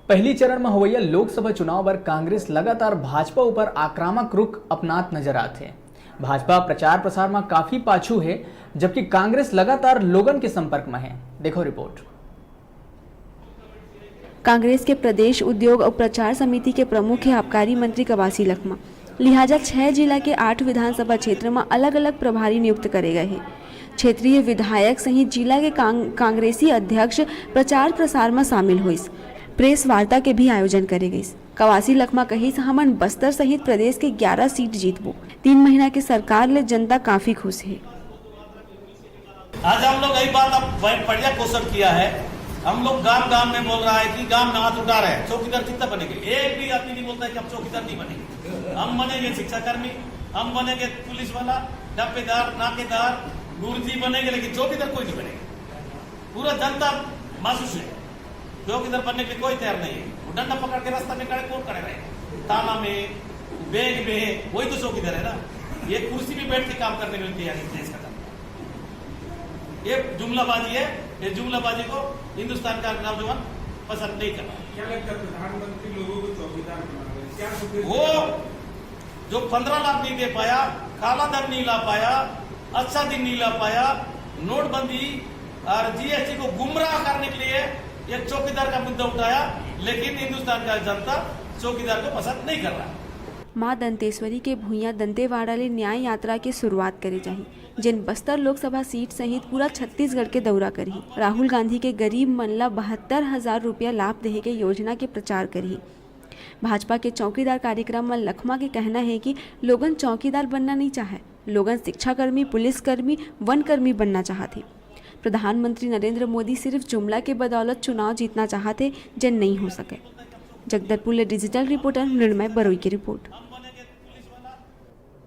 पहली चरण में हुआ लोकसभा चुनाव पर कांग्रेस लगातार भाजपा ऊपर आक्रामक रुख अपनात नजर आते हैं। भाजपा प्रचार प्रसार में काफी पाछू है, जबकि कांग्रेस लगातार लोगन के संपर्क में है। देखो रिपोर्ट। कांग्रेस के प्रदेश उद्योग और प्रचार समिति के प्रमुख है आबकारी मंत्री कवासी लखमा। लिहाजा 6 जिला के 8 विधानसभा क्षेत्र में अलग अलग प्रभारी नियुक्त करे गए हैं। क्षेत्रीय विधायक सहित जिला के कांग्रेसी अध्यक्ष प्रचार प्रसार में शामिल हुई। प्रेस वार्ता के भी आयोजन करे गई। कवासी लखमा कही हमन बस्तर सहित प्रदेश के 11 सीट जीतबो। 3 महीना के सरकार ले जनता काफी खुश है। आज हम लोग यही बात अब बढ़िया क्वेश्चन किया है। हम लोग गांव गांव में बोल रहा है कि गांव में हाथ उठा रहे हैं, चौकीदार कितना बनेंगे? एक भी आदमी नहीं बोलता है कि हम चौकीदार नहीं बनेंगे। हम बनेंगे शिक्षाकर्मी, हम बनेंगे पुलिस वाला, डब्बेदार, नाकेदार, गुरुजी बनेंगे, लेकिन चौकीदार कोई नहीं बनेगा। पूरा जनता मासूस है, चौकीदार बनने के लिए कोई तैयार नहीं है। वो डंडा पकड़ के रास्ता में खड़े कौन खड़े रहे? ताना में, बैग में, वही तो चौकीदार है ना। ये कुर्सी में बैठ के काम करने के लिए तैयार है। इसका ये जुमलाबाजी है। ये जुमलाबाजी को हिंदुस्तान का नौजवान पसंद नहीं कर रहा। क्या लगता है प्रधानमंत्री लोगों को चौकीदार बना रहे हैं? क्या वो जो 15 लाख नहीं दे पाया, काला धन नहीं ला पाया, अच्छा दिन नहीं ला पाया, नोटबंदी और जीएसटी को गुमराह करने के लिए एक चौकीदार का मुद्दा उठाया, लेकिन हिंदुस्तान का जनता चौकीदार को पसंद नहीं कर रहा। मां दंतेश्वरी के भूइया दंतेवाड़ा ले न्याय यात्रा की शुरुआत करे जाही, जिन बस्तर लोकसभा सीट सहित पूरा छत्तीसगढ़ के दौरा करी। राहुल गांधी के गरीब मन ला 72,000 रुपया लाभ देहे के योजना के प्रचार करी। भाजपा के चौकीदार कार्यक्रम में लखमा के कहना है कि लोगन चौकीदार बनना नहीं चाहे, लोगन शिक्षाकर्मी, पुलिसकर्मी, वनकर्मी बनना चाहते। प्रधानमंत्री नरेंद्र मोदी सिर्फ जुमला के बदौलत चुनाव जीतना चाहते, जिन नहीं हो सके। जगदलपुर डिजिटल रिपोर्टर निर्मय बरोई की रिपोर्ट।